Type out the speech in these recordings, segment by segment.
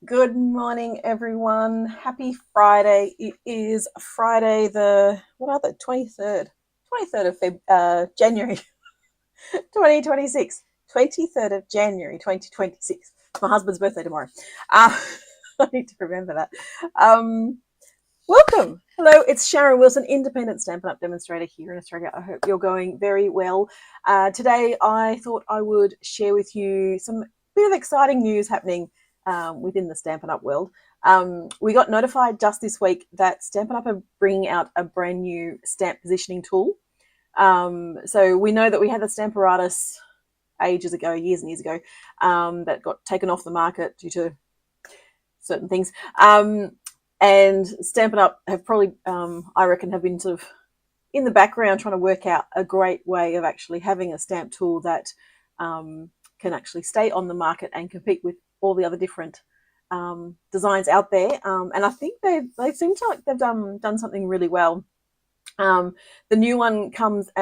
Good morning, everyone. Happy Friday. It is Friday the, what are the 23rd? 23rd of January 2026. 23rd of January 2026. It's my husband's birthday tomorrow. Uh, I need to remember that. Um, Welcome. Hello, it's Sharon Wilson, independent Stampin' Up! Demonstrator here in Australia. I hope you're going very well. Today, I thought I would share with you some bit of exciting news happening within the Stampin' Up! World. We got notified just this week that Stampin' Up! Are bringing out a brand new stamp positioning tool. So we know that we had the Stamparatus ages ago, years and years ago, that got taken off the market due to certain things. And Stampin' Up! Have probably, I reckon, have been sort of in the background trying to work out a great way of actually having a stamp tool that can actually stay on the market and compete with all the other different designs out there. And I think they seem to like they've done something really well. The new one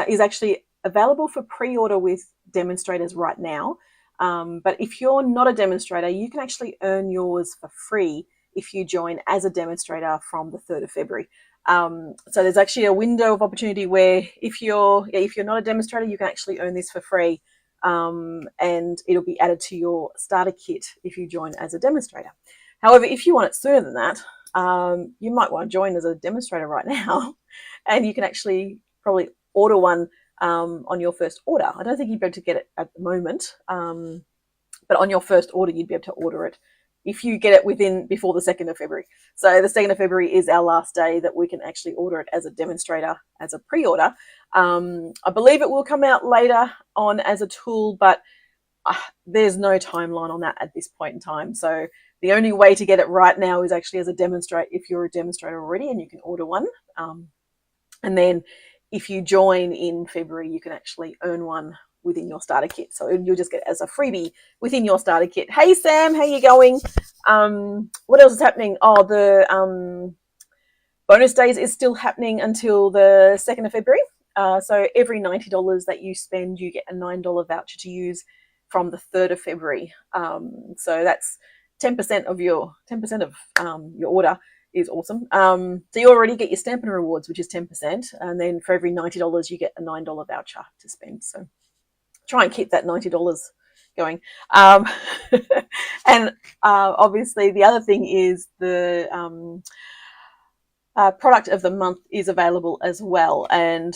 is actually available for pre-order with demonstrators right now. But if you're not a demonstrator, you can actually earn yours for free if you join as a demonstrator from the 3rd of February. So there's actually a window of opportunity where if you're not a demonstrator, you can actually earn this for free, and it'll be added to your starter kit if you join as a demonstrator. However, if you want it sooner than that, you might want to join as a demonstrator right now, and you can actually probably order one on your first order. I don't think you'd be able to get it at the moment, but on your first order, you'd be able to order it if you get it before the 2nd of February. So the 2nd of February is our last day that we can actually order it as a demonstrator, as a pre-order. I believe it will come out later on as a tool, but there's no timeline on that at this point in time. So the only way to get it right now is actually as a demonstrator, if you're a demonstrator already and you can order one. And then if you join in February, you can actually earn one within your starter kit. So you'll just get it as a freebie within your starter kit. Hey, Sam, how you going? What else is happening? Oh, the bonus days is still happening until the 2nd of February. So every $90 that you spend, you get a $9 voucher to use from the 3rd of February. So that's 10% of your order is awesome. So you already get your Stampin' rewards, which is 10%, and then for every $90 you get a $9 voucher to spend. So try and keep that $90 going. And obviously the other thing is the product of the month is available as well, and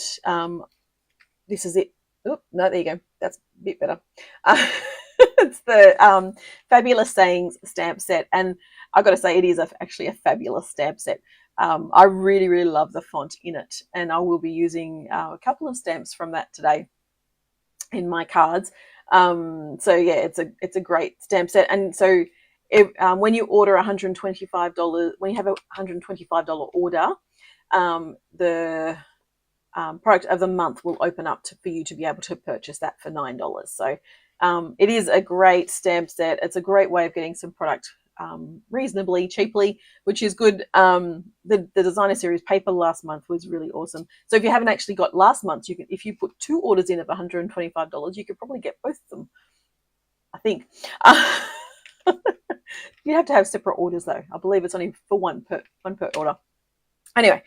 this is it. Oh, no, there you go. That's a bit better. It's the Fabulous Sayings stamp set, and I've got to say it is actually a fabulous stamp set. I really, really love the font in it, and I will be using a couple of stamps from that today in my cards. So yeah, it's a great stamp set, and so when you order $125, when you have a $125 order, the product of the month will open up for you to be able to purchase that for $9. So it is a great stamp set. It's a great way of getting some product reasonably cheaply, which is good. The designer series paper last month was really awesome. So if you haven't actually got last month's, if you put 2 orders in of $125, you could probably get both of them, I think. You have to have separate orders though. I believe it's only for one per order. Anyway,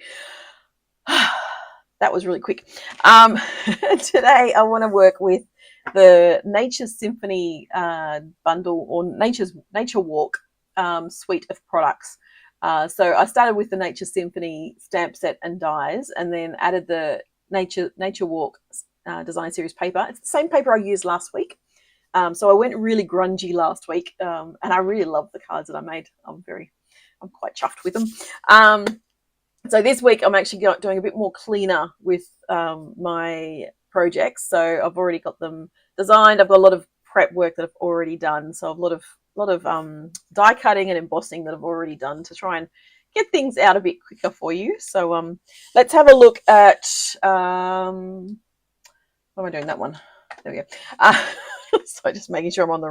that was really quick. Today I want to work with the Nature's Symphony bundle, or Nature Walk suite of products. So I started with the Nature Symphony stamp set and dies, and then added the Nature Walk design series paper. It's the same paper I used last week. So I went really grungy last week, and I really love the cards that I made. I'm quite chuffed with them. So this week I'm actually doing a bit more cleaner with my projects. So I've already got them designed. I've got a lot of prep work that I've already done. So I've a lot of die cutting and embossing that I've already done to try and get things out a bit quicker for you. So let's have a look at what am I doing? That one. There we go. So just making sure I'm on the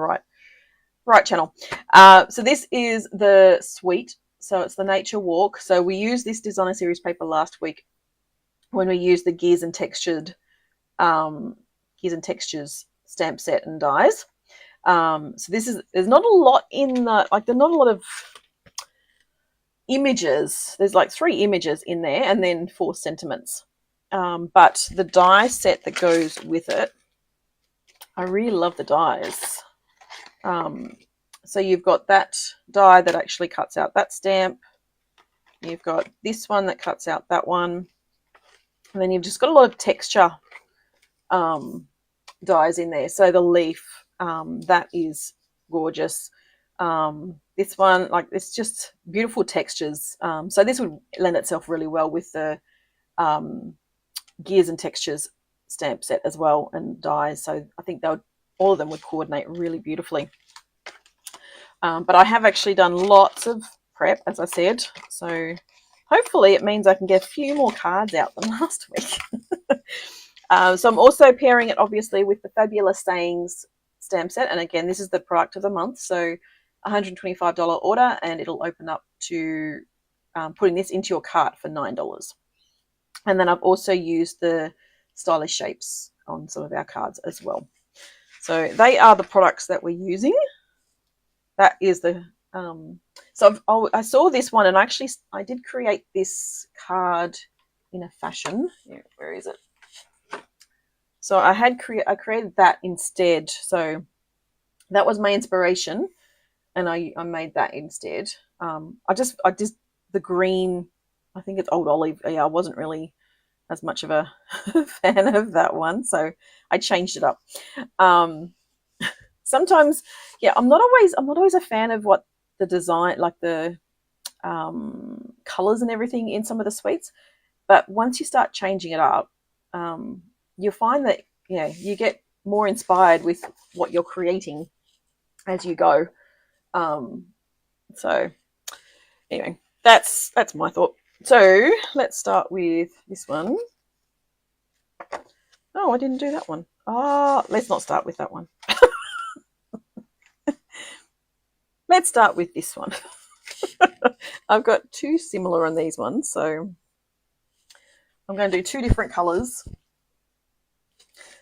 right channel. So this is the suite. So it's the Nature Walk. So we used this designer series paper last week when we used the Gears and Textures stamp set and dies. So there's not a lot in the, like, there's not a lot of images. There's like 3 images in there and then 4 sentiments. But the die set that goes with it, I really love the dies. So you've got that die that actually cuts out that stamp. You've got this one that cuts out that one. And then you've just got a lot of texture dies in there. So the leaf, that is gorgeous. This one, like, it's just beautiful textures. So this would lend itself really well with the gears and textures stamp set as well, and dies. So I think all of them would coordinate really beautifully. But I have actually done lots of prep, as I said, so hopefully it means I can get a few more cards out than last week. So I'm also pairing it obviously with the Fabulous Sayings stamp set, and again, this is the product of the month, so $125 order, and it'll open up to putting this into your cart for $9. And then I've also used the Stylish Shapes on some of our cards as well. So they are the products that we're using. That is the so I saw this one, and actually I did create this card in a fashion. Where is it? So I created that instead. So that was my inspiration, and I made that instead. I just the green, I think it's Old Olive. Yeah, I wasn't really as much of a fan of that one, so I changed it up. Sometimes, yeah, I'm not always a fan of what the design, like the colors and everything in some of the sweets, but once you start changing it up, you'll find that, yeah, you get more inspired with what you're creating as you go. So anyway, that's my thought. So let's start with this one. Oh, I didn't do that one. Let's not start with that one. Let's start with this one. I've got 2 similar on these ones, so I'm going to do 2 different colors.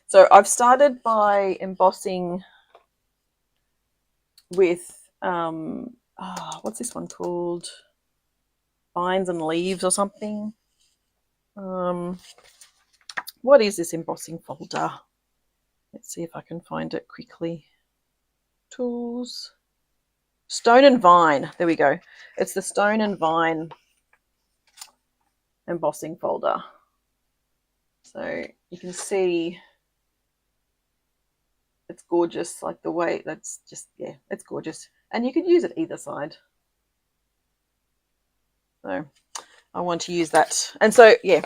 So I've started by embossing with what's this one called? Vines and Leaves or something. What is this embossing folder? Let's see if I can find it quickly. Tools. Stone and Vine. There we go. It's the Stone and Vine embossing folder. So you can see it's gorgeous, like the way that's just, yeah, it's gorgeous. And you could use it either side. So I want to use that. And so, yeah.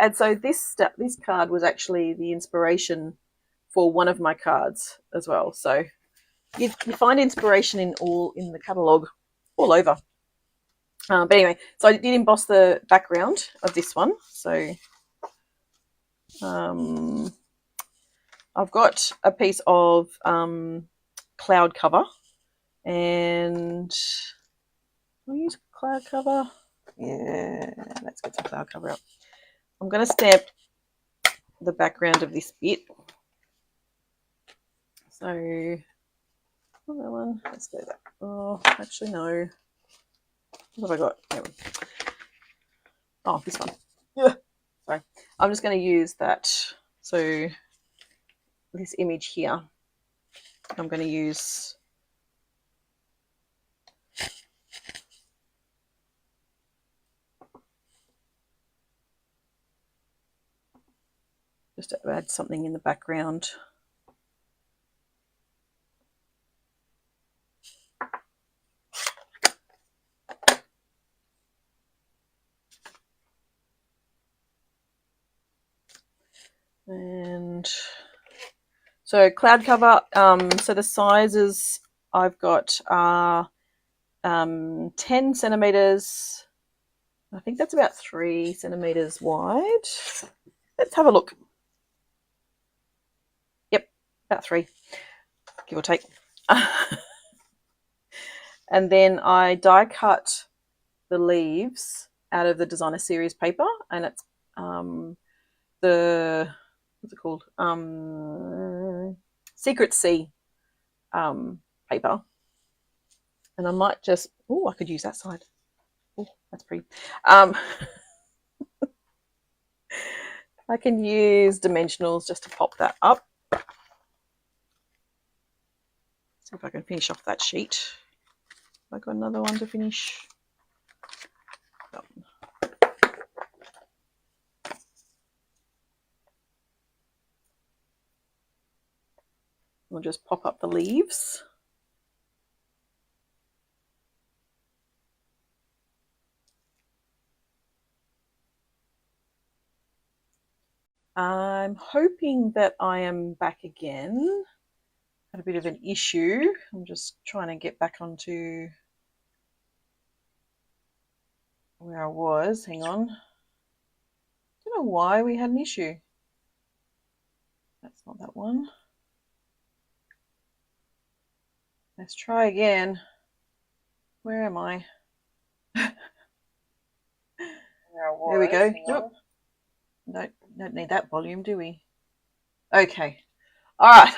And so this card was actually the inspiration for one of my cards as well. So you find inspiration in the catalogue all over. But anyway, so I did emboss the background of this one. So I've got a piece of cloud cover, and I'll use cloud cover. Yeah, let's get some cloud cover up. I'm going to stamp the background of this bit. So that one, let's do that. Oh, actually no. What have I got? There we go. Oh, this one. Yeah. Sorry. I'm just going to use that. So this image here, I'm going to use just to add something in the background. And so cloud cover, so the sizes I've got are 10 centimeters. I think that's about 3 centimeters wide. Let's have a look. Yep, about 3, give or take. And then I die cut the leaves out of the designer series paper, and it's the, what's it called? Secret Sea paper. And I might just, oh, I could use that side. Oh, that's pretty. I can use dimensionals just to pop that up. See if I can finish off that sheet. I've got another one to finish. We'll just pop up the leaves. I'm hoping that I am back again. Had a bit of an issue. I'm just trying to get back onto where I was. Hang on. Don't know why we had an issue. That's not that one. Let's try again. Where am I? There we go. Nope. Don't need that volume, do we? Okay. All right.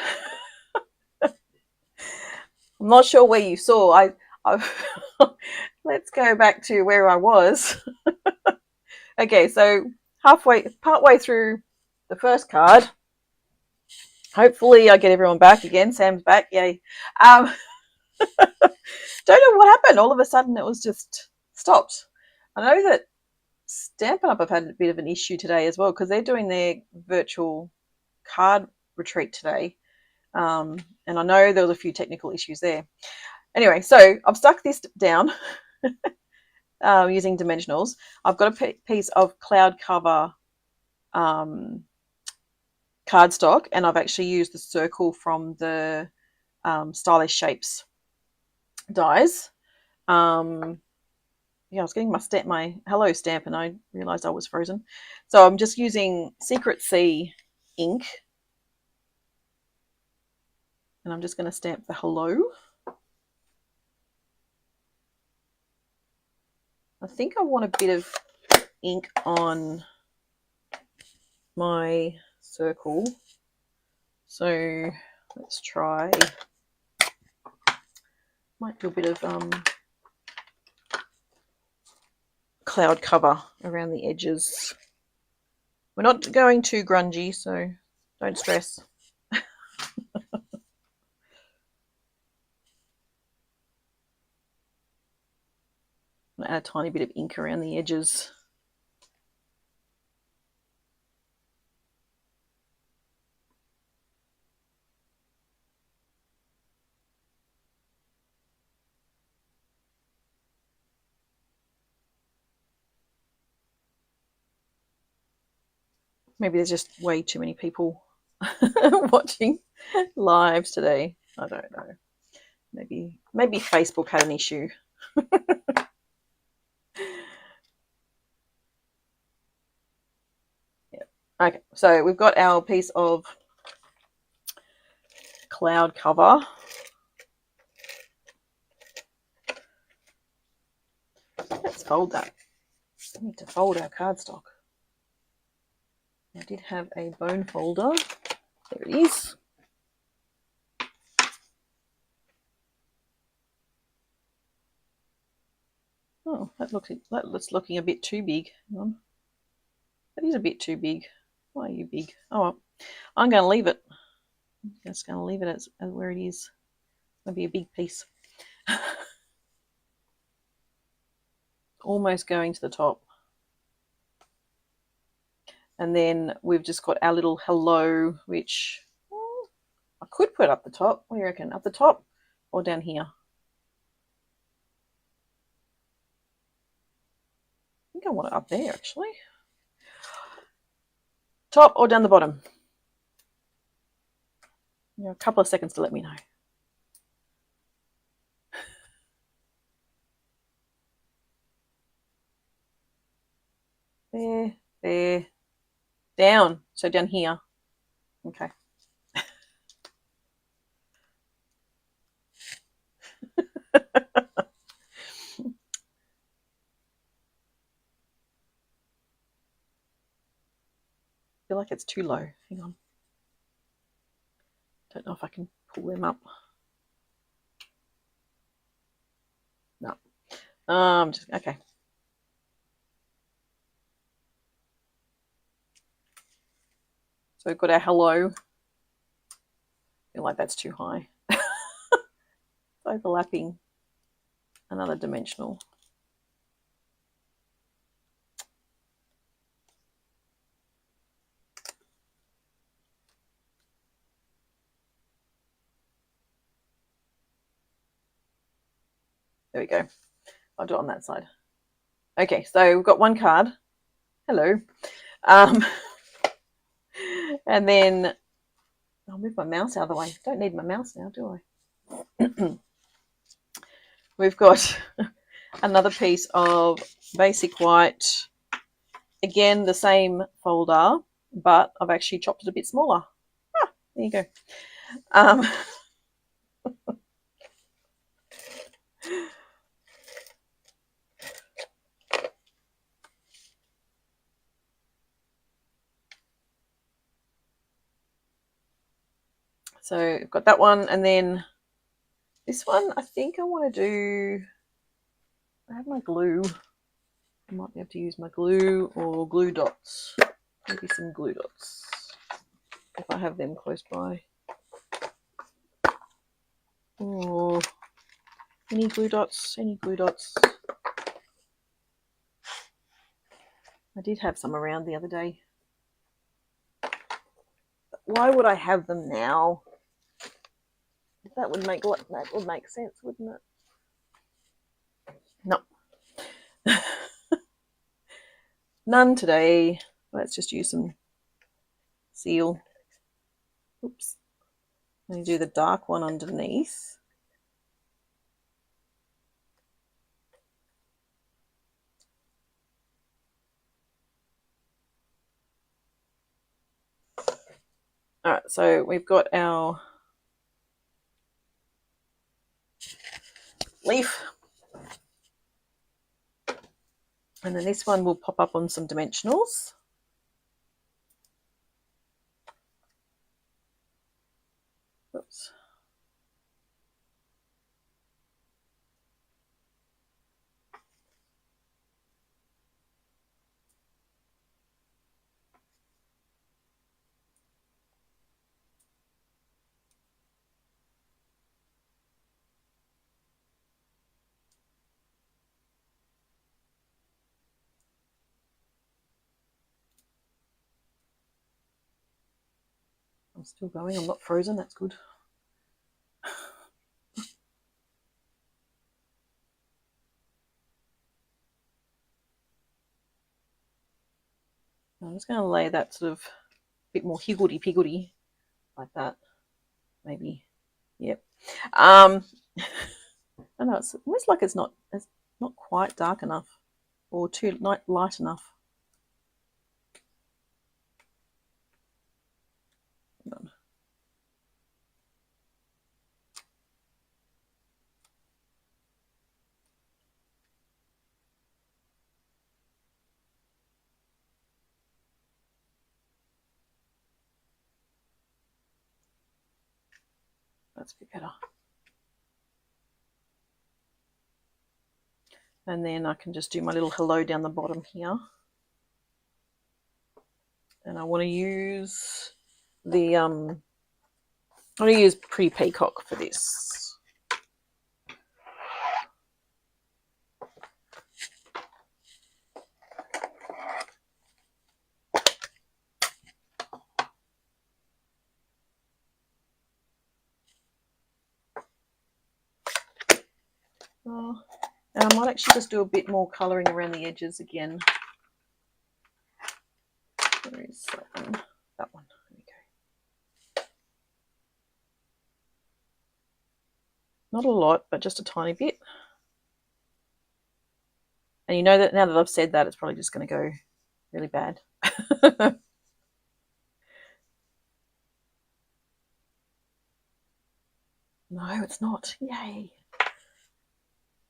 I'm not sure where you saw. Let's go back to where I was. Okay, so partway through the first card. Hopefully I get everyone back again. Sam's back, yay. Don't know what happened. All of a sudden it was just stopped. I know that Stampin' Up! Have had a bit of an issue today as well because they're doing their virtual card retreat today. And I know there was a few technical issues there. Anyway, so I've stuck this down using dimensionals. I've got a piece of cloud cover cardstock, and I've actually used the circle from the Stylish Shapes dies. Yeah, I was getting my hello stamp and I realized I was frozen. So I'm just using Secret Sea ink. And I'm just going to stamp the hello. I think I want a bit of ink on my circle. So let's try. Might do a bit of cloud cover around the edges. We're not going too grungy, so don't stress. I'm going to add a tiny bit of ink around the edges. Maybe there's just way too many people watching lives today. I don't know. Maybe Facebook had an issue. Yeah. Okay, so we've got our piece of cloud cover. Let's fold that. We need to fold our cardstock. I did have a bone folder. There it is. Oh, that's looking a bit too big. Hang on. That is a bit too big. Why are you big? Oh, well, I'm going to leave it. I'm just going to leave it as where it is. It's going to be a big piece. Almost going to the top. And then we've just got our little hello, which I could put up the top. What do you reckon? Up the top or down here? I think I want it up there, actually. Top or down the bottom? You know, a couple of seconds to let me know. There, down. So down here. Okay. I feel like it's too low. Hang on. Don't know if I can pull them up. Okay. So we've got our hello. I feel like that's too high. It's overlapping another dimensional. There we go. I'll do it on that side. Okay, so we've got one card. Hello. And then I'll move my mouse out of the way. Don't need my mouse now, do I? We've got another piece of basic white. Again, the same folder, but I've actually chopped it a bit smaller. Ah, there you go. So I've got that one, and then this one, I think I want to do, I have my glue. I might be able to use my glue or glue dots. Maybe some glue dots, if I have them close by. Or any glue dots, any glue dots. I did have some around the other day. Why would I have them now? That would make sense, wouldn't it? No. None today. Let's just use some seal. Oops. I'm going to do the dark one underneath. All right, so we've got our leaf. And then this one will pop up on some dimensionals. Oops. I'm still going. I'm not frozen. That's good. I'm just going to lay that sort of bit more higgledy-piggledy like that. Maybe. Yep. I know it's almost like it's not quite dark enough or too light enough. That's a bit better. And then I can just do my little hello down the bottom here. And I want to use the I want to use Pretty Peacock for this. Oh, and I might actually just do a bit more colouring around the edges again. Where is that one? That one. There we go. Not a lot, but just a tiny bit. And you know that now that I've said that, it's probably just going to go really bad. No, it's not. Yay.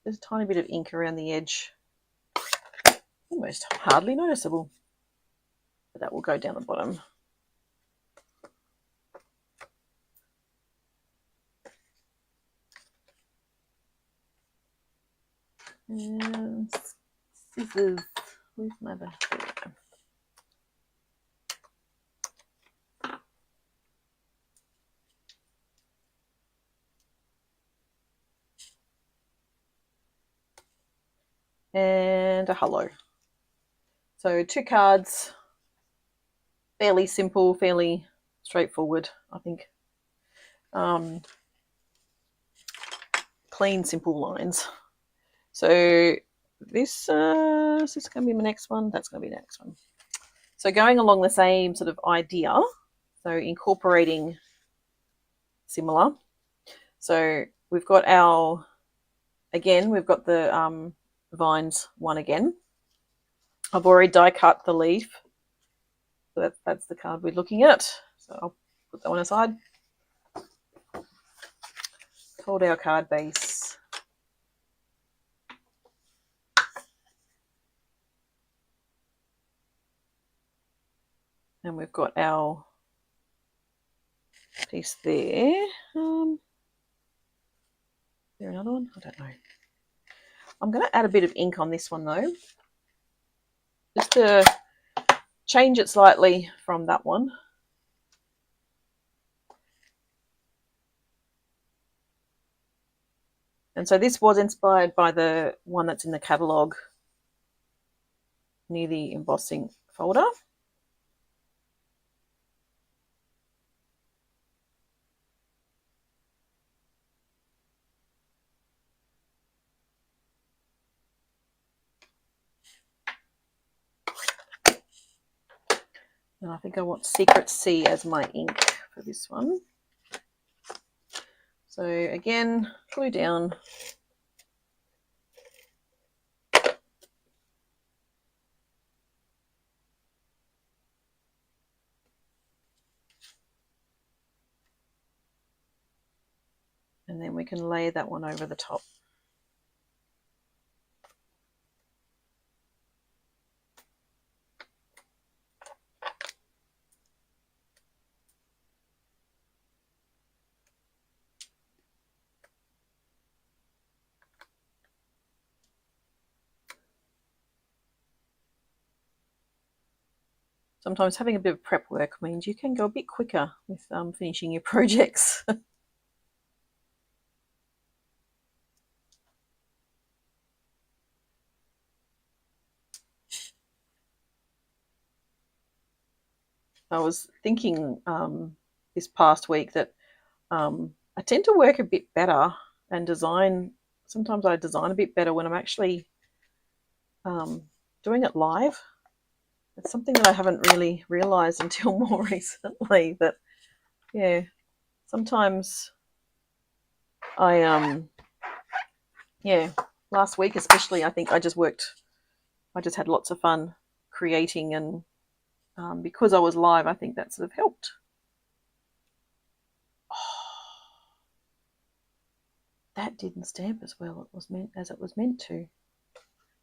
There's a tiny bit of ink around the edge. Almost hardly noticeable. But that will go down the bottom. And scissors. Where's my other? And a hello. So 2 cards, fairly simple, fairly straightforward, I think. Clean, simple lines. So this is this going to be my next one? That's going to be the next one. So going along the same sort of idea, so incorporating similar. So we've got our, again, we've got the vines one again. I've already die cut the leaf. So that's the card we're looking at. So I'll put that one aside. Hold our card base. And we've got our piece there. Is there another one? I don't know. I'm going to add a bit of ink on this one though, just to change it slightly from that one. And so this was inspired by the one that's in the catalogue near the embossing folder. And I think I want Secret C as my ink for this one. So again, glue down. And then we can lay that one over the top. Sometimes having a bit of prep work means you can go a bit quicker with finishing your projects. I was thinking this past week that I tend to work a bit better and design. Sometimes I design a bit better when I'm actually doing it live. It's something that I haven't really realised until more recently. That yeah, sometimes I yeah, last week especially, I think I just had lots of fun creating, and because I was live, I think that sort of helped. That didn't stamp as well as it was meant to.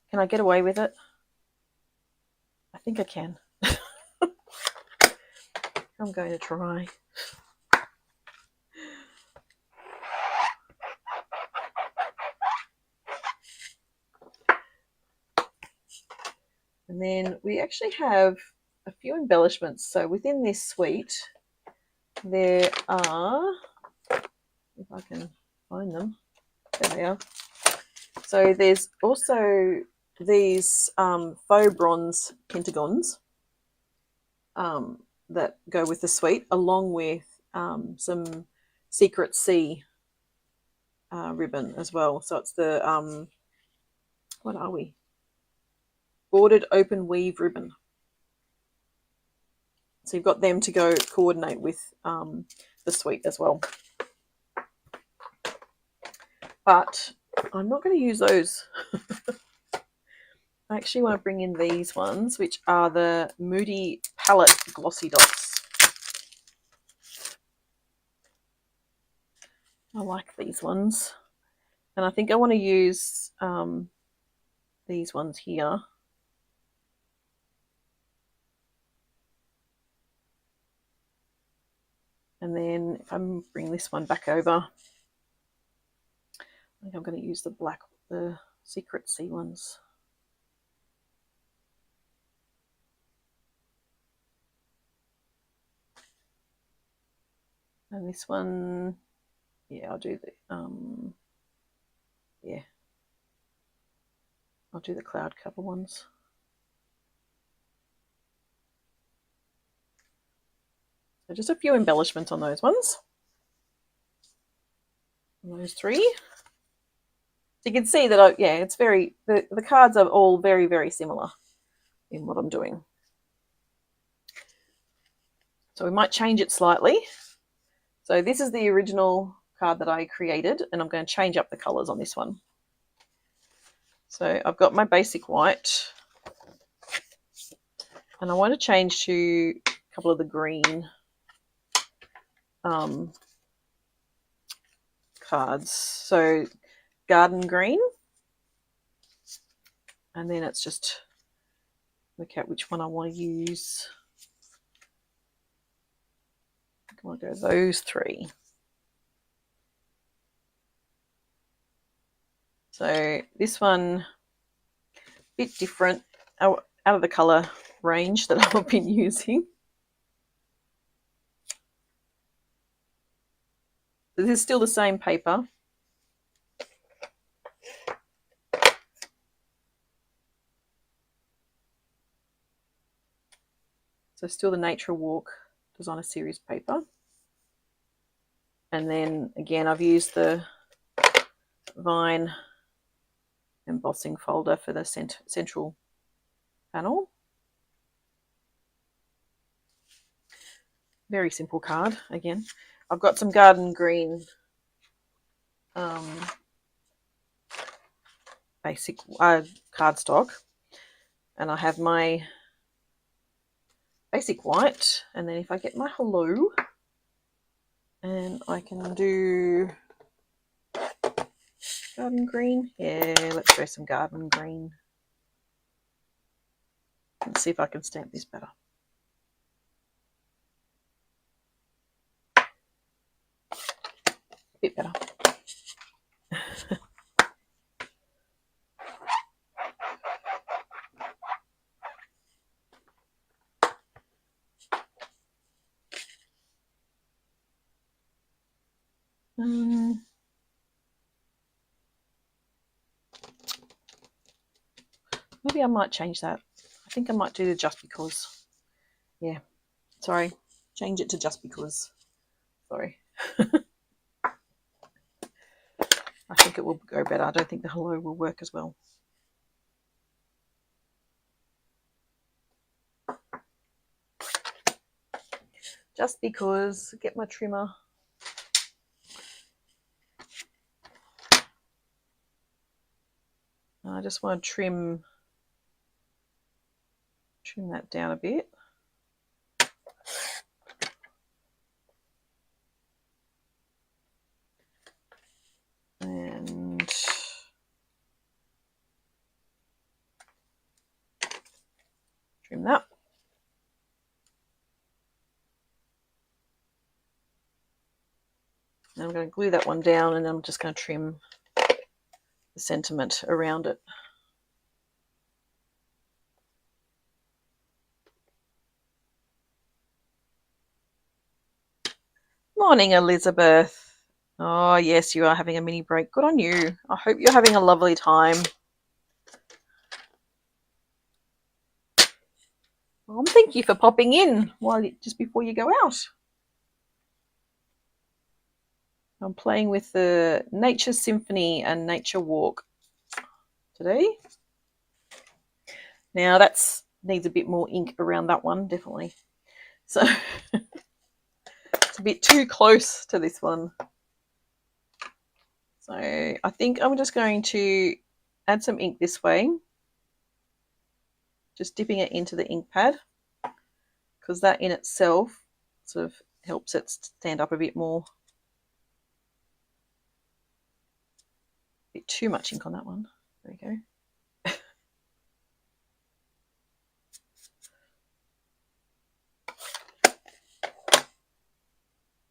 Can I get away with it? I think I can. I'm going to try. And then we actually have a few embellishments. So within this suite, there are, if I can find them, there they are. So there's also these faux bronze pentagons that go with the suite, along with some Secret C ribbon as well. So it's the, what are we? Bordered open weave ribbon. So you've got them to go coordinate with the suite as well. But I'm not going to use those. I actually want to bring in these ones, which are the Moody Palette Glossy Dots. I like these ones. And I think I want to use these ones here. And then if I bring this one back over, I think I'm going to use the black, the secret sea ones. And this one, yeah, I'll do the yeah, I'll do the cloud cover ones. So just a few embellishments on those ones. And those three. So you can see that, yeah, it's very, the cards are all very, very similar in what I'm doing. So we might change it slightly. So this is the original card that I created, and I'm going to change up the colours on this one. So I've got my basic white, and I want to change to a couple of the green cards. So garden green, and then it's just work out which one I want to use. I want to go those three. So this one, a bit different out of the colour range that I've been using. This is still the same paper. So still the Nature Walk Designer Series paper. And then again, I've used the Vine embossing folder for the central panel. Very simple card again. I've got some garden green basic cardstock, and I have my basic white, and then if I get my hello, and I can do garden green. Yeah, let's go some garden green. Let's see if I can stamp this better. A bit better. Maybe I might change that. I think I might do the just because. Yeah, sorry. Change it to just because. Sorry. I think it will go better. I don't think the hello will work as well. Just because. Get my trimmer. I just want to trim that down a bit. And trim that. And I'm going to glue that one down, and then I'm just going to trim the sentiment around it. Morning, Elizabeth. Oh, yes, you are having a mini break. Good on you. I hope you're having a lovely time. Well, thank you for popping in just before you go out. I'm playing with the Nature Symphony and Nature Walk today. Now that needs a bit more ink around that one, definitely. So it's a bit too close to this one. So I think I'm just going to add some ink this way. Just dipping it into the ink pad, because that in itself sort of helps it stand up a bit more. A bit too much ink on that one. There we go.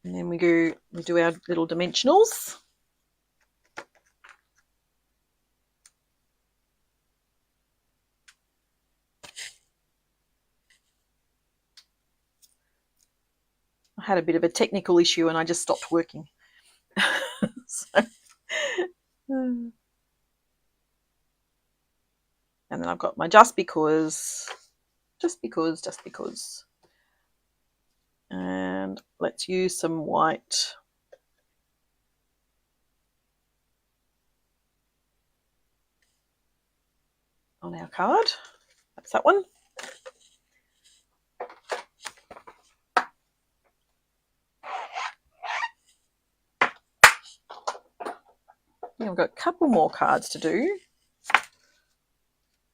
And then we do our little dimensionals. I had a bit of a technical issue and I just stopped working. So, and then I've got my just because. And let's use some white. On our card. That's that one. Yeah, we've got a couple more cards to do.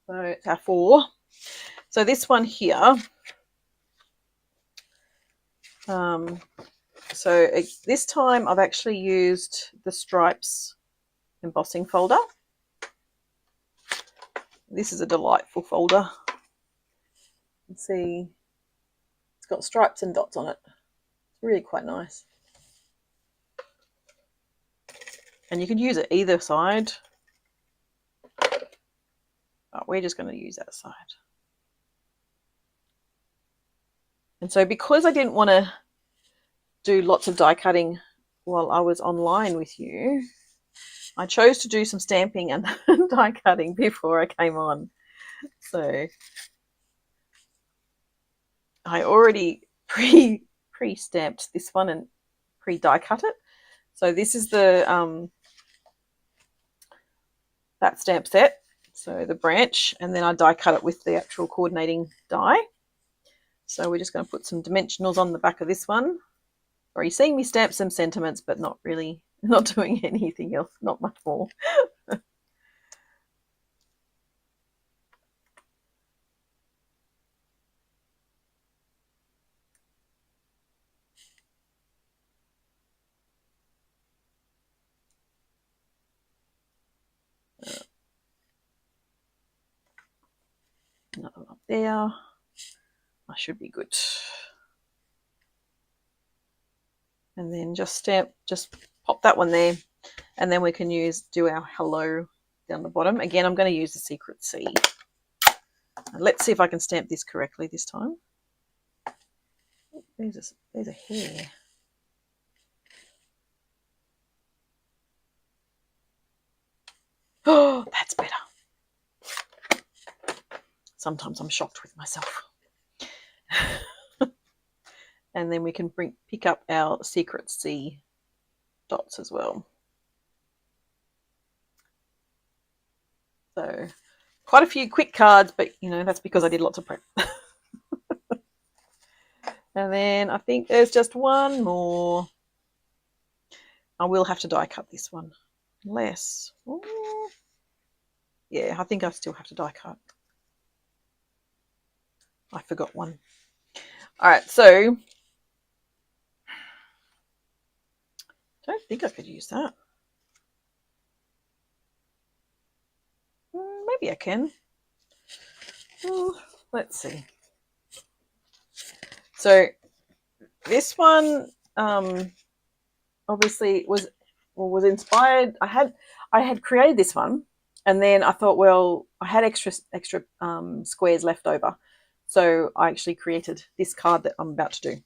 So it's our 4. So this one here. So this time I've actually used the Stripes embossing folder. This is a delightful folder. You can see it's got stripes and dots on it. It's really quite nice. And you can use it either side. But we're just going to use that side. And so because I didn't want to do lots of die cutting while I was online with you, I chose to do some stamping and die cutting before I came on. So I already pre-stamped this one and pre-die cut it. So this is the that stamp set, so the branch, and then I die cut it with the actual coordinating die. So we're just going to put some dimensionals on the back of this one. Or you're seeing me stamp some sentiments, but not really, not doing anything else, not much more. Another one up there. I should be good. And then just pop that one there, and then we can do our hello down the bottom. Again, I'm going to use the Secret C. And let's see if I can stamp this correctly this time. There's a hair. Oh, that's better. Sometimes I'm shocked with myself. And then we can pick up our Secret C dots as well. So quite a few quick cards, but you know, that's because I did lots of prep. And then I think there's just one more. I will have to die cut this one. Unless, yeah, I think I still have to die cut. I forgot one. All right, so don't think I could use that. Maybe I can. Let's see. So this one obviously was inspired. I had created this one, and then I thought, well, I had extra squares left over, so I actually created this card that I'm about to do.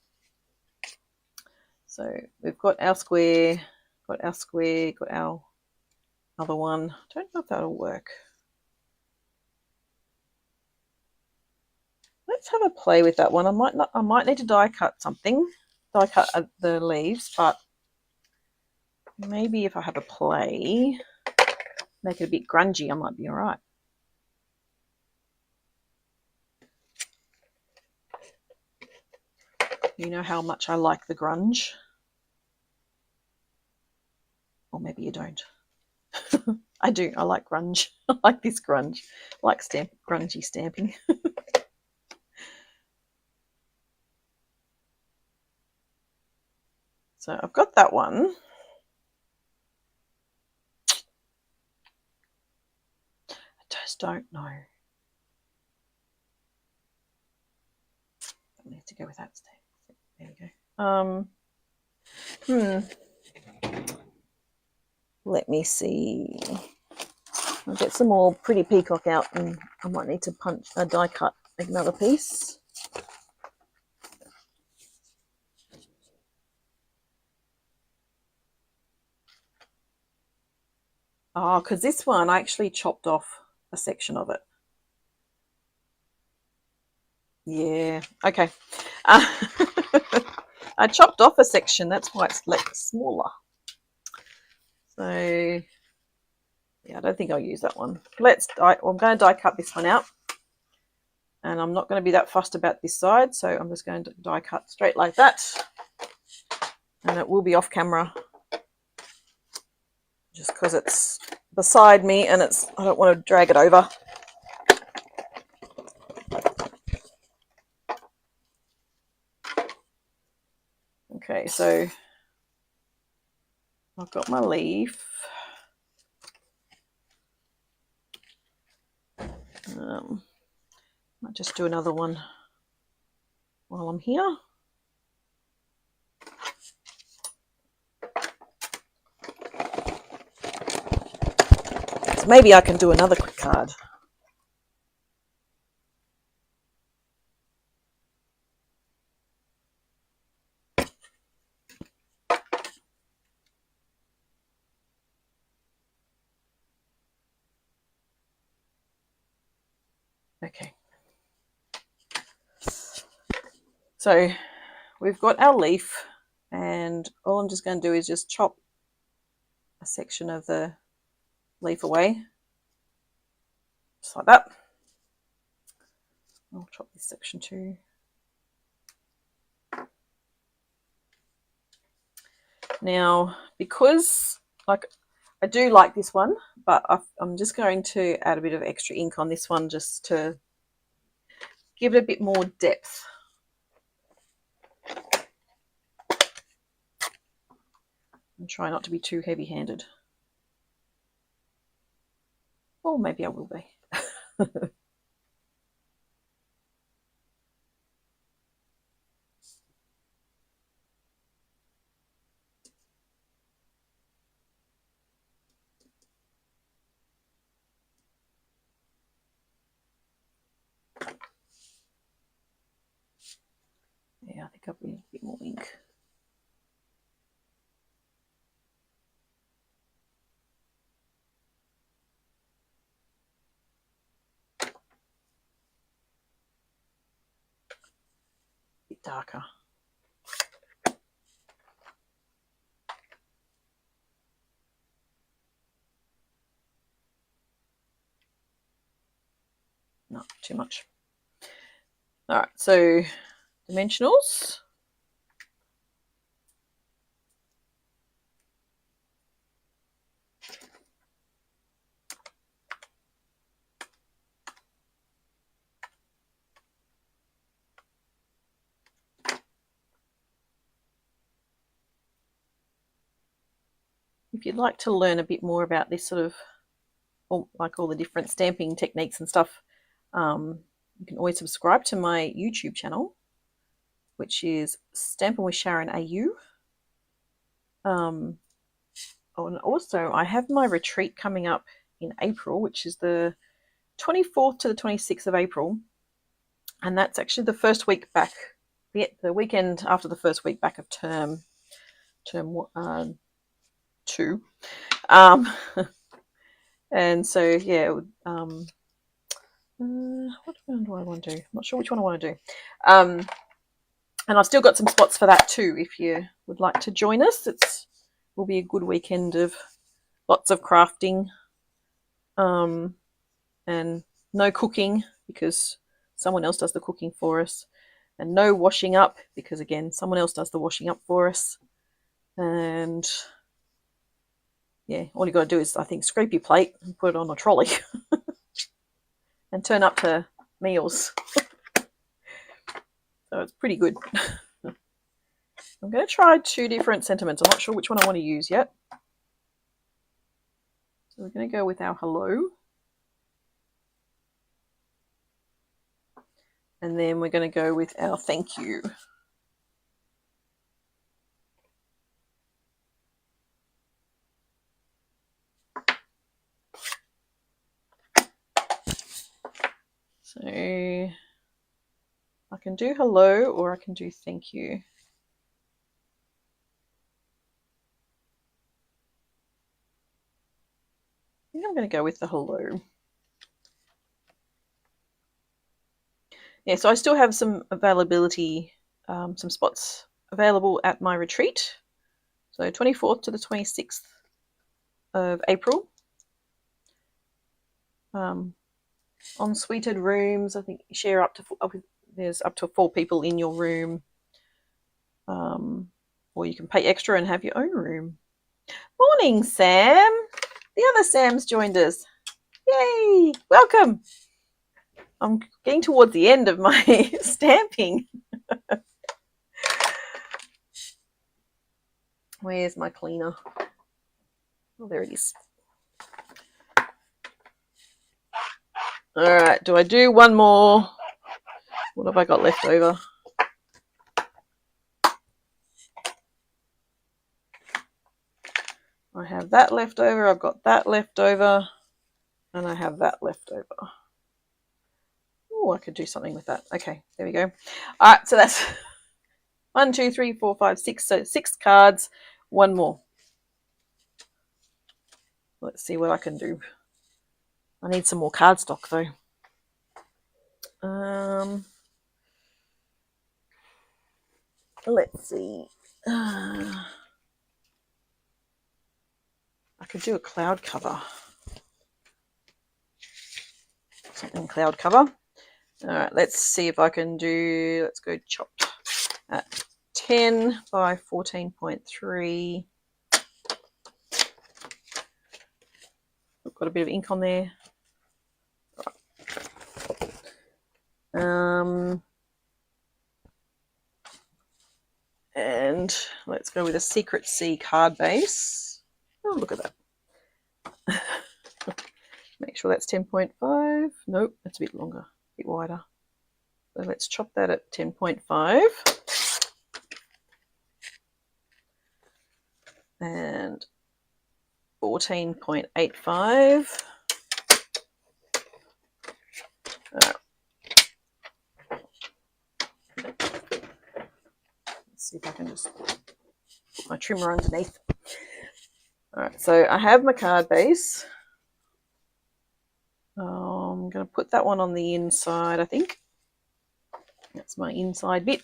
So we've got our square, got our other one. I don't know if that'll work. Let's have a play with that one. I might need to die cut something, die cut the leaves, but maybe if I have a play, make it a bit grungy, I might be all right. You know how much I like the grunge. Or maybe you don't. I do. I like grunge. I like this grunge. I like grungy stamping. So I've got that one. I just don't know. I need to go with that stamp. There we go. Let me see. I'll get some more Pretty Peacock out, and I might need to die cut another piece. Oh, because this one I actually chopped off a section of it. Yeah, okay. I chopped off a section, that's why it's like smaller. So yeah, I don't think I'll use that one. I'm going to die cut this one out. And I'm not going to be that fussed about this side, so I'm just going to die cut straight like that. And it will be off camera, just because it's beside me and I don't want to drag it over. Okay, so I've got my leaf. Might just do another one while I'm here. So maybe I can do another quick card. Okay. So we've got our leaf, and all I'm just going to do is just chop a section of the leaf away, just like that. I'll chop this section too. Now, because I do like this one, but I'm just going to add a bit of extra ink on this one just to give it a bit more depth. And try not to be too heavy-handed. Or maybe I will be. Yeah, I think I'll need a bit more ink. A bit darker. Not too much. All right, so dimensionals. If you'd like to learn a bit more about this sort of, like all the different stamping techniques and stuff, you can always subscribe to my YouTube channel, which is Stampin' with Sharon AU. Oh, and also I have my retreat coming up in April, which is the 24th to the 26th of April, and that's actually the first week back, the weekend after the first week back of term 2. And so yeah, what one do I want to do? I'm not sure which one I want to do. And I've still got some spots for that too. If you would like to join us, will be a good weekend of lots of crafting, and no cooking because someone else does the cooking for us, and no washing up because again someone else does the washing up for us. And yeah, all you got to do is, I think, scrape your plate and put it on a trolley and turn up to meals. So it's pretty good. I'm going to try 2 different sentiments. I'm not sure which one I want to use yet. So we're going to go with our hello. And then we're going to go with our thank you. So I can do hello or I can do thank you. I'm going to go with the hello. Yeah, so I still have some availability, some spots available at my retreat. So 24th to the 26th of April. En suited rooms, I think share up to there's up to 4 people in your room. Or you can pay extra and have your own room. Morning, Sam. The other Sam's joined us. Yay! Welcome. I'm getting towards the end of my stamping. Where's my cleaner? Oh, there it is. All right, do I do one more? What have I got left over? I have that left over, I've got that left over, and I have that left over. Oh, I could do something with that. Okay, there we go. All right, so that's 1, 2, 3, 4, 5, 6. So 6 cards, one more. Let's see what I can do. I need some more cardstock though. Let's see. I could do a cloud cover. Something cloud cover. All right, let's see if I can do, let's go chopped at 10 by 14.3. I've got a bit of ink on there. And let's go with a Secret C card base. Oh, look at that. Make sure that's 10.5. Nope, that's a bit longer, a bit wider. So let's chop that at 10.5. And 14.85. Let's see if I can just put my trimmer underneath. All right, so I have my card base. I'm going to put that one on the inside, I think. That's my inside bit.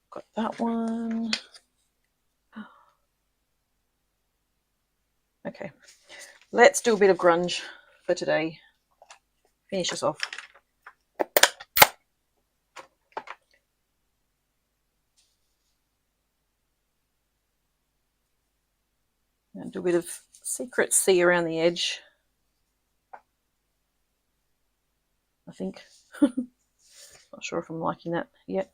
Got that one. Okay, let's do a bit of grunge for today. Finish us off. And do a bit of Secret C around the edge. I think. Not sure if I'm liking that yet.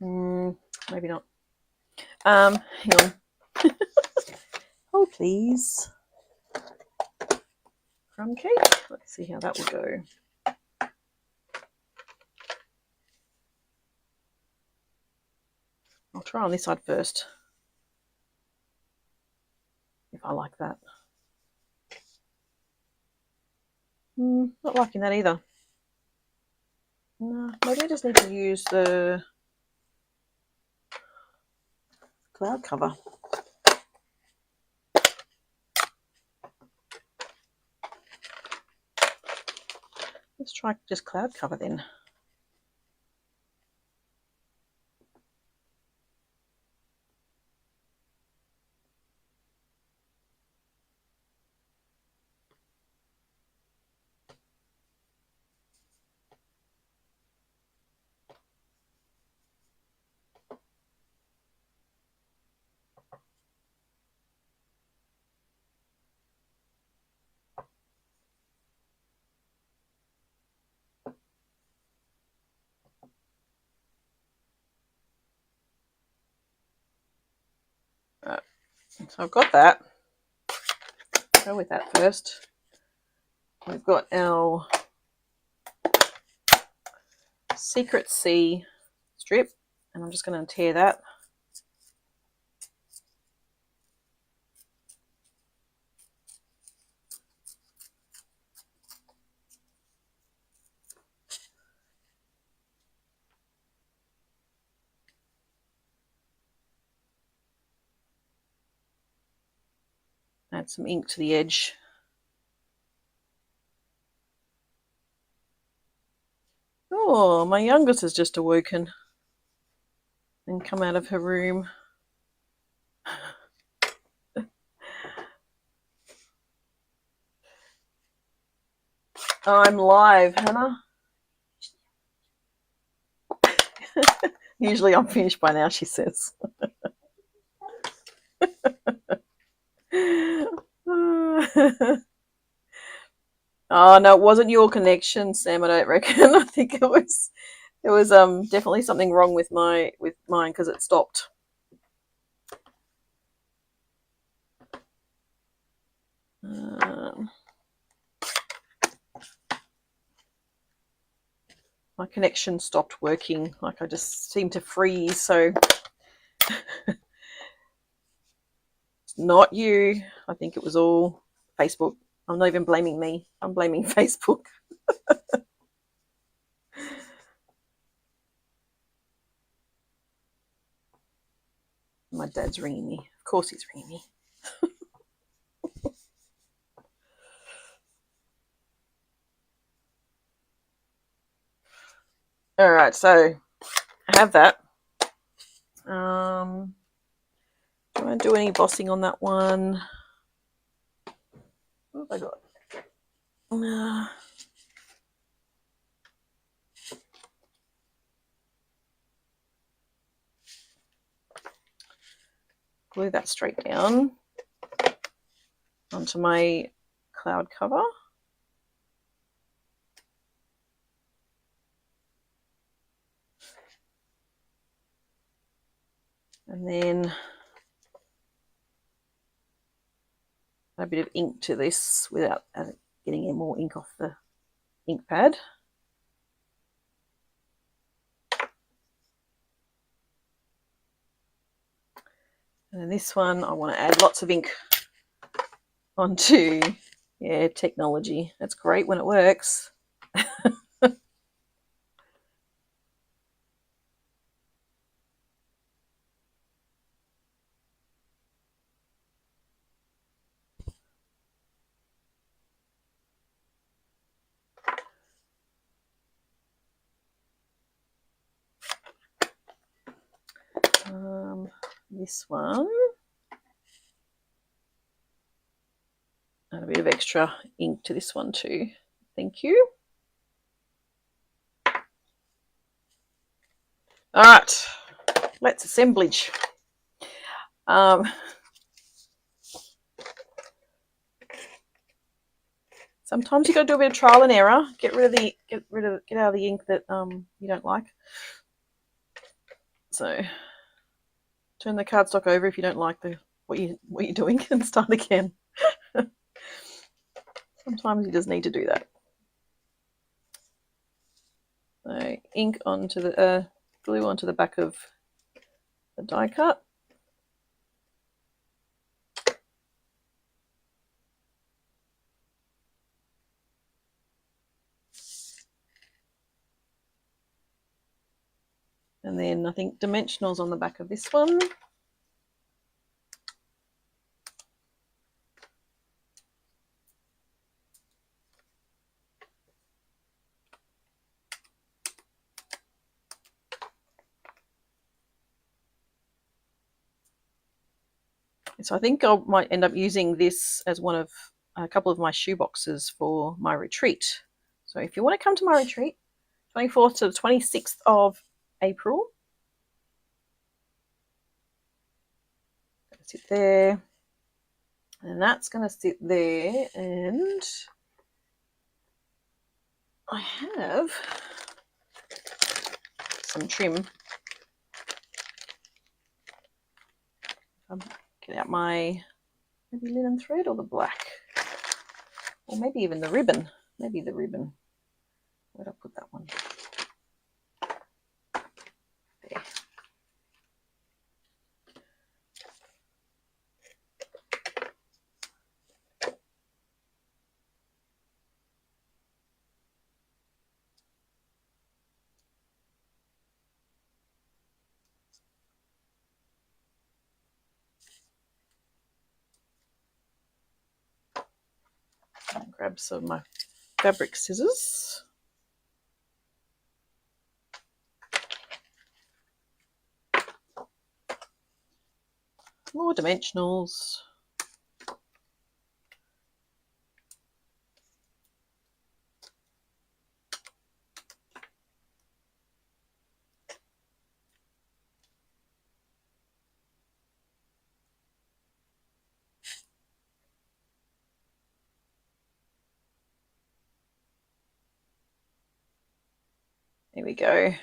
Maybe not. Hang on. Oh, please. Crumb cake. Let's see how that will go. I'll try on this side first. If I like that. Not liking that either. No, maybe I just need to use the cloud cover. Let's try just cloud cover then. Right. So I've got that. Go with that first. We've got our Secret C strip, and I'm just going to tear that. Add some ink to the edge. Oh, my youngest has just awoken and come out of her room. I'm live, Hannah. Usually I'm finished by now, she says. Oh no, it wasn't your connection, Sam. I don't reckon. I think it was. There was definitely something wrong with mine because it stopped. My connection stopped working. Like I just seemed to freeze. So it's not you. I think it was all Facebook. I'm not even blaming me. I'm blaming Facebook. My dad's ringing me. Of course he's ringing me. All right, so I have that. Do I do any bossing on that one? What have I got? Glue that straight down onto my cloud cover. And then a bit of ink to this without getting any more ink off the ink pad. And then this one, I want to add lots of ink onto. Yeah, technology. That's great when it works. This one. Add a bit of extra ink to this one too. Thank you. All right, let's assemblage. Sometimes you got to do a bit of trial and error. Get out of the ink that you don't like. So turn the cardstock over if you don't like what you're doing and start again. Sometimes you just need to do that. So ink onto the glue onto the back of the die cut. And then I think dimensionals on the back of this one. So I think I might end up using this as one of a couple of my shoe boxes for my retreat. So if you want to come to my retreat, 24th to the 26th of April, sit there, and that's going to sit there, and I have some trim. I'll get out my maybe linen thread or the black, or maybe even the ribbon. Maybe the ribbon. Where'd I put that one? There. grab some of my fabric scissors. More dimensionals. There we go.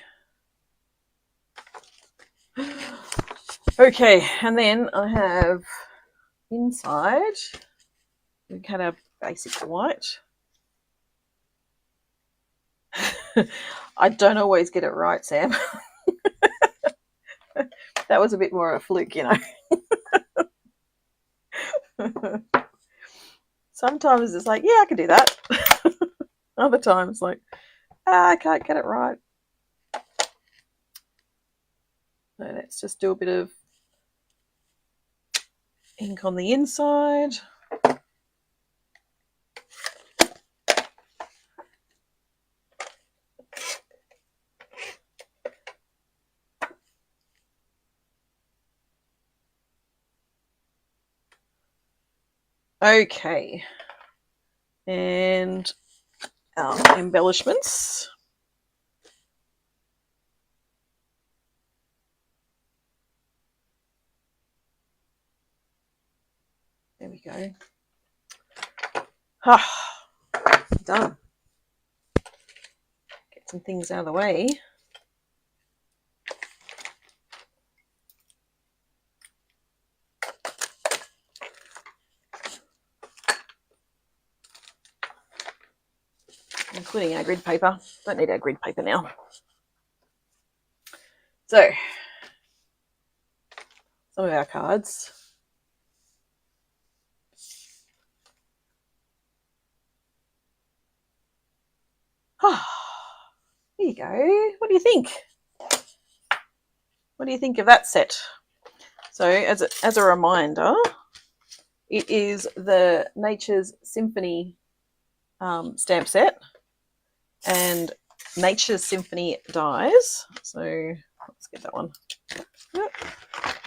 Okay, and then I have inside, we cut our basic white. I don't always get it right, Sam. That was a bit more of a fluke, you know. Sometimes it's like, yeah, I can do that. Other times, like, I can't get it right. So let's just do a bit of ink on the inside. Okay, and our embellishments. There we go. Done. Get some things out of the way. Including our grid paper. Don't need our grid paper now. So, some of our cards. Here you go. What do you think? What do you think of that set? So, as a reminder, it is the Nature's Symphony stamp set and Nature's Symphony dies. So let's get that one. Yep.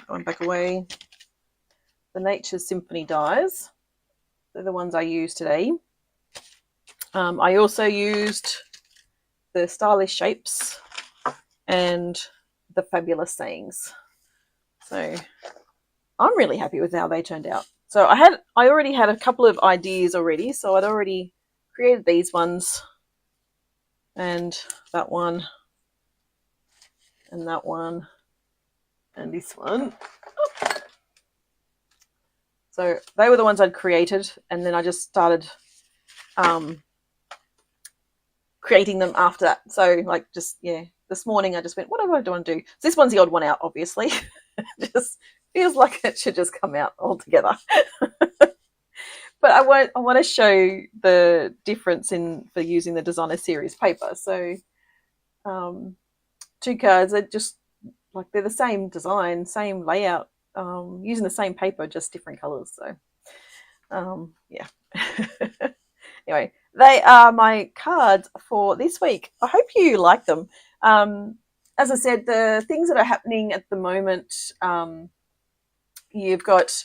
Going back away. The Nature's Symphony dies. They're the ones I used today. I also used the Stylish Shapes and the Fabulous Sayings. So I'm really happy with how they turned out. So I already had a couple of ideas already. So I'd already created these ones and that one and that one and this one. So they were the ones I'd created, and then I just started creating them after that. So like just, yeah, this morning I just went, what do I want to do? So this one's the odd one out, obviously. It just feels like it should just come out all together. But I want to show the difference for using the Designer Series paper. So 2 cards, they're just like they're the same design, same layout, using the same paper, just different colors. So yeah. Anyway, they are my cards for this week. I hope you like them. As I said, the things that are happening at the moment, you've got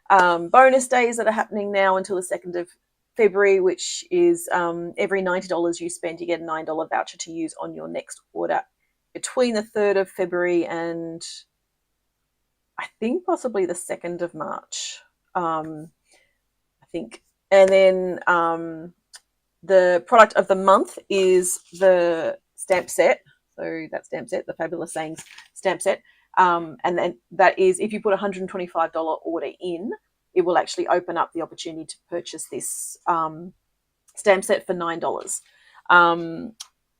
bonus days that are happening now until the 2nd of February, which is every $90 you spend, you get a $9 voucher to use on your next order between the 3rd of February and I think possibly the 2nd of March, I think. And then the product of the month is the stamp set. So that stamp set, the Fabulous Sayings stamp set. And then that is, if you put a $125 order in, it will actually open up the opportunity to purchase this stamp set for $9.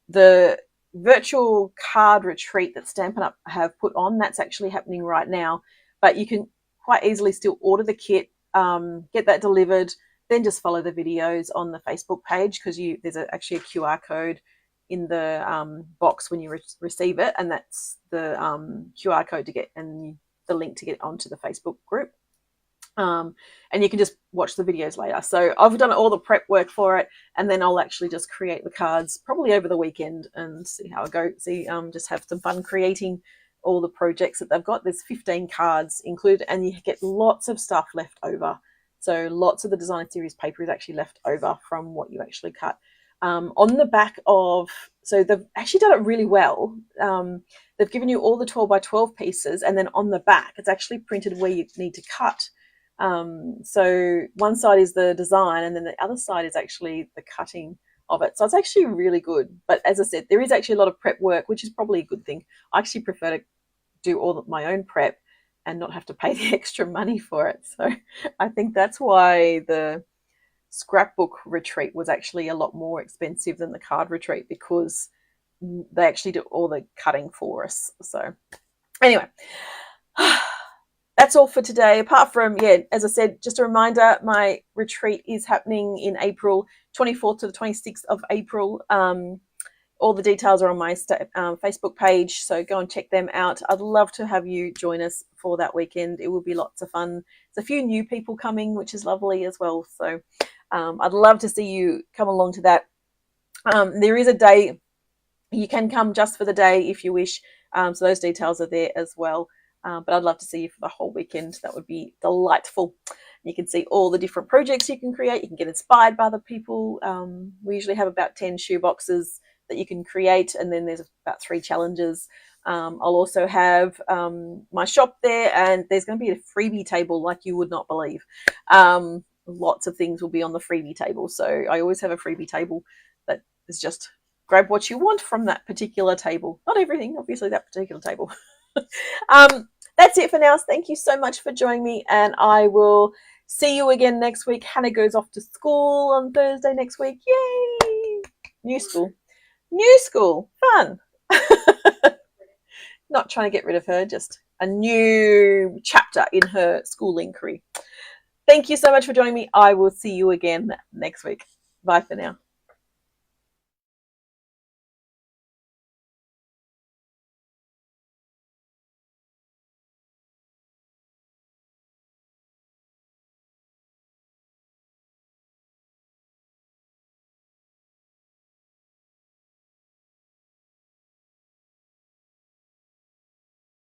The virtual card retreat that Stampin' Up have put on, that's actually happening right now. But you can quite easily still order the kit, get that delivered, then just follow the videos on the Facebook page, because there's actually a QR code in the box when you receive it, and that's the QR code to get and the link to get onto the Facebook group. And you can just watch the videos later. So I've done all the prep work for it, and then I'll actually just create the cards probably over the weekend and see how I go. Just have some fun creating all the projects that they've got. There's 15 cards included, and you get lots of stuff left over. So lots of the design series paper is actually left over from what you actually cut. On the back of, so they've actually done it really well. They've given you all the 12 by 12 pieces, and then on the back, it's actually printed where you need to cut. So one side is the design, and then the other side is actually the cutting of it. So it's actually really good. But as I said, there is actually a lot of prep work, which is probably a good thing. I actually prefer to do all of my own prep and not have to pay the extra money for it. So I think that's why the scrapbook retreat was actually a lot more expensive than the card retreat, because they actually do all the cutting for us. So anyway, that's all for today. Apart from, yeah, as I said, just a reminder, my retreat is happening in April, 24th to the 26th of April. All the details are on my Facebook page, so go and check them out. I'd love to have you join us for that weekend. It will be lots of fun. There's a few new people coming, which is lovely as well. So I'd love to see you come along to that. There is a day you can come just for the day if you wish. So those details are there as well. But I'd love to see you for the whole weekend. That would be delightful. You can see all the different projects you can create. You can get inspired by other people. We usually have about 10 shoe boxes that you can create, and then there's about 3 challenges. I'll also have my shop there, and there's going to be a freebie table like you would not believe. Lots of things will be on the freebie table. So I always have a freebie table that is just grab what you want from that particular table. Not everything, obviously, that particular table. That's it for now. Thank you so much for joining me, and I will see you again next week. Hannah goes off to school on Thursday next week. Yay! New school, fun. Not trying to get rid of her, just a new chapter in her schooling career. Thank you so much for joining me. I will see you again next week. Bye for now.